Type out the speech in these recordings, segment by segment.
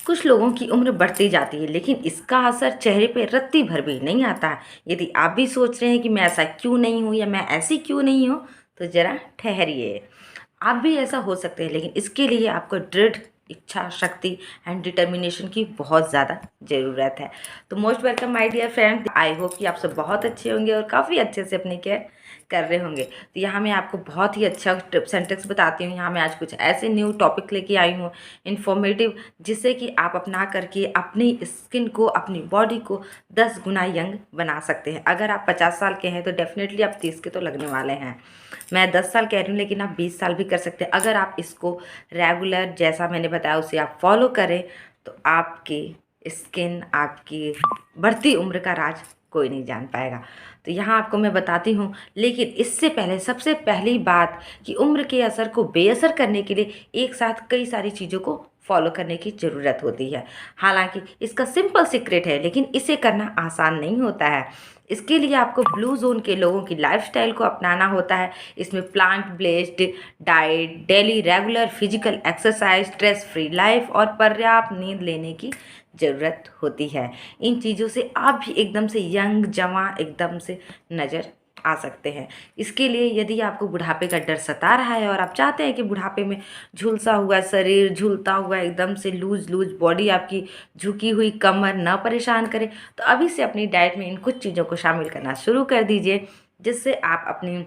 कुछ लोगों की उम्र बढ़ती जाती है लेकिन इसका असर चेहरे पे रत्ती भर भी नहीं आता है। यदि आप भी सोच रहे हैं कि मैं ऐसा क्यों नहीं हूँ या मैं ऐसी क्यों नहीं हूँ, तो ज़रा ठहरिए। आप भी ऐसा हो सकते हैं, लेकिन इसके लिए आपको दृढ़ इच्छा शक्ति एंड डिटर्मिनेशन की बहुत ज़्यादा ज़रूरत है। तो most welcome my dear friend, I hope कि आप सब बहुत अच्छे होंगे और काफ़ी अच्छे से अपनी केयर कर रहे होंगे। तो यहाँ मैं आपको बहुत ही अच्छा टिप्स एंड ट्रिक्स बताती हूँ। यहाँ मैं आज कुछ ऐसे न्यू टॉपिक लेके आई हूँ इन्फॉर्मेटिव, जिससे कि आप अपना करके अपनी स्किन को, अपनी बॉडी को 10 गुना यंग बना सकते हैं। अगर आप 50 साल के हैं तो डेफिनेटली आप 30 के तो लगने वाले हैं। मैं 10 साल कह रही हूँ, लेकिन आप 20 साल भी कर सकते हैं। अगर आप इसको रेगुलर, जैसा मैंने बताया, उसे आप फॉलो करें तो आपकी स्किन, आपकी बढ़ती उम्र का राज कोई नहीं जान पाएगा। तो यहाँ आपको मैं बताती हूँ, लेकिन इससे पहले सबसे पहली बात कि उम्र के असर को बेअसर करने के लिए एक साथ कई सारी चीज़ों को फॉलो करने की ज़रूरत होती है। हालांकि इसका सिंपल सीक्रेट है, लेकिन इसे करना आसान नहीं होता है। इसके लिए आपको ब्लू जोन के लोगों की लाइफस्टाइल को अपनाना होता है। इसमें plant based diet, daily regular physical exercise, stress free life और पर्याप्त नींद लेने की ज़रूरत होती है। इन चीज़ों से आप भी एकदम से यंग, जवां एकदम से नज़र आ सकते हैं। इसके लिए यदि आपको बुढ़ापे का डर सता रहा है और आप चाहते हैं कि बुढ़ापे में झुलसा हुआ शरीर, झूलता हुआ एकदम से लूज लूज बॉडी, आपकी झुकी हुई कमर न परेशान करे, तो अभी से अपनी डाइट में इन कुछ चीज़ों को शामिल करना शुरू कर दीजिए, जिससे आप अपनी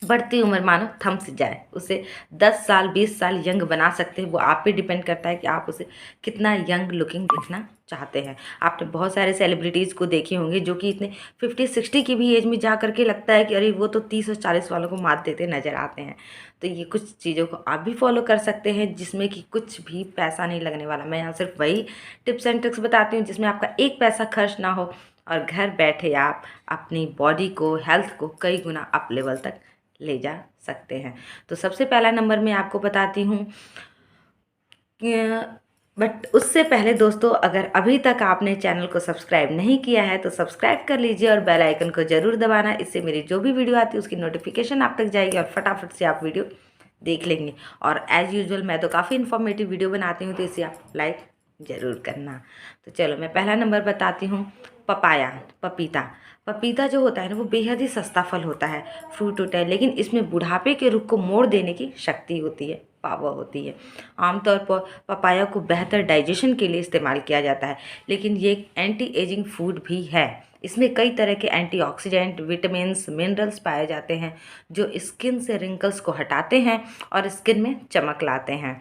बढ़ती उम्र मानो थम सी जाए, उसे 10 साल 20 साल यंग बना सकते हैं। वो आप पे डिपेंड करता है कि आप उसे कितना यंग लुकिंग दिखना चाहते हैं। आपने बहुत सारे सेलिब्रिटीज़ को देखे होंगे जो कि इतने 50-60 की भी एज में जा करके लगता है कि अरे वो तो 30 और 40 वालों को मात देते नज़र आते हैं। तो ये कुछ चीज़ों को आप भी फॉलो कर सकते हैं, जिसमें कि कुछ भी पैसा नहीं लगने वाला। मैं यहाँ सिर्फ वही टिप्स एंड ट्रिक्स बताती हूँ जिसमें आपका एक पैसा खर्च ना हो और घर बैठे आप अपनी बॉडी को, हेल्थ को कई गुना अप लेवल तक ले जा सकते हैं। तो सबसे पहला नंबर मैं आपको बताती हूँ, बट उससे पहले दोस्तों, अगर अभी तक आपने चैनल को सब्सक्राइब नहीं किया है तो सब्सक्राइब कर लीजिए और बेल आइकन को ज़रूर दबाना। इससे मेरी जो भी वीडियो आती है उसकी नोटिफिकेशन आप तक जाएगी और फटाफट से आप वीडियो देख लेंगे। और एज़ यूजुअल मैं तो काफ़ी इन्फॉर्मेटिव वीडियो बनाती हूँ, तो इसे आप लाइक ज़रूर करना। तो चलो मैं पहला नंबर बताती हूँ, पपाया, पपीता। पपीता जो होता है ना, वो बेहद ही सस्ता फल होता है, फ्रूट होता है, लेकिन इसमें बुढ़ापे के रुख को मोड़ देने की शक्ति होती है, पावर होती है। आमतौर पर पपाया को बेहतर डाइजेशन के लिए इस्तेमाल किया जाता है, लेकिन ये एक एंटी एजिंग फूड भी है। इसमें कई तरह के एंटीऑक्सीडेंट, विटामिन्स, मिनरल्स पाए जाते हैं जो स्किन से रिंकल्स को हटाते हैं और स्किन में चमक लाते हैं।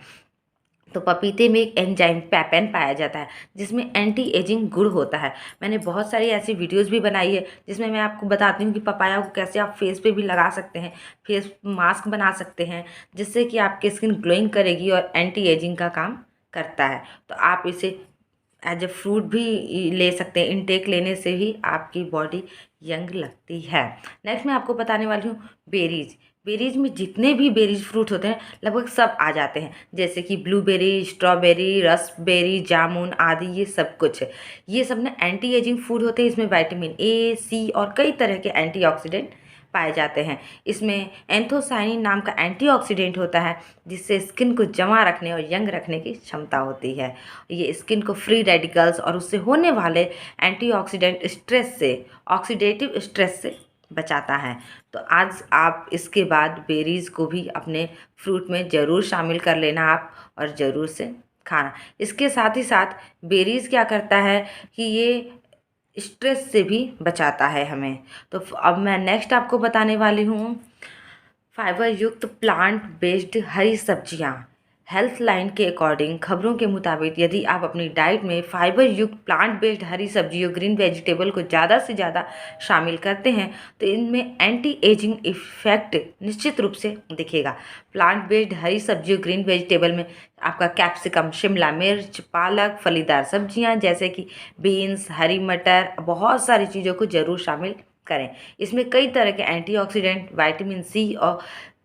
तो पपीते में एक एंजाइम पैपेन पाया जाता है जिसमें एंटी एजिंग गुण होता है। मैंने बहुत सारी ऐसी वीडियोस भी बनाई है जिसमें मैं आपको बताती हूँ कि पपाया को कैसे आप फेस पे भी लगा सकते हैं, फेस मास्क बना सकते हैं, जिससे कि आपकी स्किन ग्लोइंग करेगी और एंटी एजिंग का काम करता है। तो आप इसे एज ए फ्रूट भी ले सकते हैं। इनटेक लेने से ही आपकी बॉडी यंग लगती है। नेक्स्ट मैं आपको बताने वाली हूँ बेरीज। बेरीज में जितने भी बेरीज फ्रूट होते हैं लगभग सब आ जाते हैं, जैसे कि ब्लूबेरी, स्ट्रॉबेरी, रसबेरी, जामुन आदि, ये सब कुछ। ये सब ना एंटी एजिंग फूड होते हैं। इसमें विटामिन ए, सी और कई तरह के एंटीऑक्सीडेंट पाए जाते हैं। इसमें एंथोसायनिन नाम का एंटीऑक्सीडेंट होता है जिससे स्किन को जमा रखने और यंग रखने की क्षमता होती है। ये स्किन को फ्री रेडिकल्स और उससे होने वाले एंटीऑक्सीडेंट स्ट्रेस से, ऑक्सीडेटिव स्ट्रेस से बचाता है। तो आज आप इसके बाद बेरीज़ को भी अपने फ्रूट में ज़रूर शामिल कर लेना आप, और ज़रूर से खाना। इसके साथ ही साथ बेरीज़ क्या करता है कि ये स्ट्रेस से भी बचाता है हमें। तो अब मैं नेक्स्ट आपको बताने वाली हूँ, फाइबर युक्त प्लांट बेस्ड हरी सब्जियाँ। हेल्थ लाइन के अकॉर्डिंग, खबरों के मुताबिक, यदि आप अपनी डाइट में फाइबर युक्त प्लांट बेस्ड हरी सब्जियों, ग्रीन वेजिटेबल को ज़्यादा से ज़्यादा शामिल करते हैं तो इनमें एंटी एजिंग इफेक्ट निश्चित रूप से दिखेगा। प्लांट बेस्ड हरी सब्जियों, ग्रीन वेजिटेबल में आपका कैप्सिकम, शिमला मिर्च, पालक, फलीदार सब्जियां जैसे कि बीन्स, हरी मटर, बहुत सारी चीज़ों को ज़रूर शामिल करें। इसमें कई तरह के एंटीऑक्सीडेंट, विटामिन सी और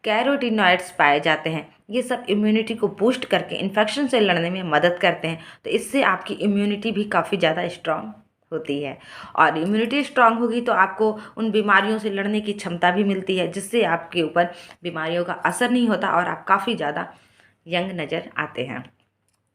कैरोटीनॉइड्स पाए जाते हैं। ये सब इम्यूनिटी को बूस्ट करके इन्फेक्शन से लड़ने में मदद करते हैं। तो इससे आपकी इम्यूनिटी भी काफ़ी ज़्यादा स्ट्रांग होती है, और इम्यूनिटी स्ट्रांग होगी तो आपको उन बीमारियों से लड़ने की क्षमता भी मिलती है, जिससे आपके ऊपर बीमारियों का असर नहीं होता और आप काफ़ी ज़्यादा यंग नज़र आते हैं।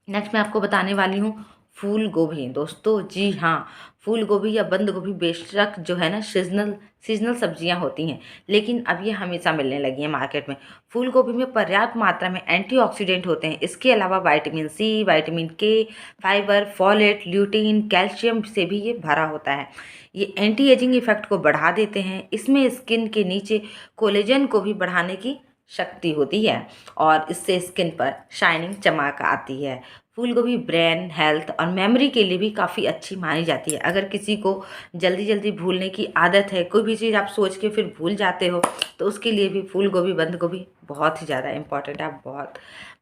नेक्स्ट मैं आपको बताने वाली हूँ फूल गोभी दोस्तों। जी हाँ, फूल गोभी या बंद गोभी बेशक जो है ना सीजनल सब्जियां होती हैं, लेकिन अब ये हमेशा मिलने लगी हैं मार्केट में। फूल गोभी में पर्याप्त मात्रा में एंटीऑक्सीडेंट होते हैं। इसके अलावा विटामिन सी, विटामिन के, फाइबर, फोलेट, ल्यूटीन, कैल्शियम से भी ये भरा होता है। ये एंटी एजिंग इफेक्ट को बढ़ा देते हैं। इसमें स्किन के नीचे कोलेजन को भी बढ़ाने की शक्ति होती है और इससे स्किन पर शाइनिंग चमक आती है। फूल गोभी ब्रेन हेल्थ और मेमोरी के लिए भी काफ़ी अच्छी मानी जाती है। अगर किसी को जल्दी जल्दी भूलने की आदत है, कोई भी चीज़ आप सोच के फिर भूल जाते हो, तो उसके लिए भी फूल गोभी बंद गोभी बहुत ही ज़्यादा इम्पॉर्टेंट है। आप बहुत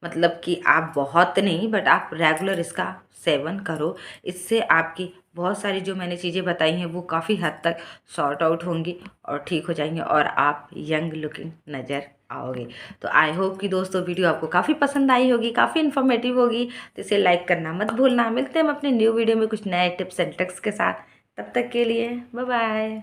मतलब कि आप बहुत नहीं बट आप रेगुलर इसका सेवन करो। इससे आपकी बहुत सारी जो मैंने चीज़ें बताई हैं वो काफ़ी हद तक सॉर्ट आउट होंगी और ठीक हो जाएंगे और आप यंग लुकिंग नज़र आओगे। तो आई होप कि दोस्तों वीडियो आपको काफ़ी पसंद आई होगी, काफ़ी इन्फॉर्मेटिव होगी। तो इसे लाइक करना मत भूलना। मिलते हैं हम अपने न्यू वीडियो में कुछ नए टिप्स एंड ट्रिक्स के साथ। तब तक के लिए बाय बाय।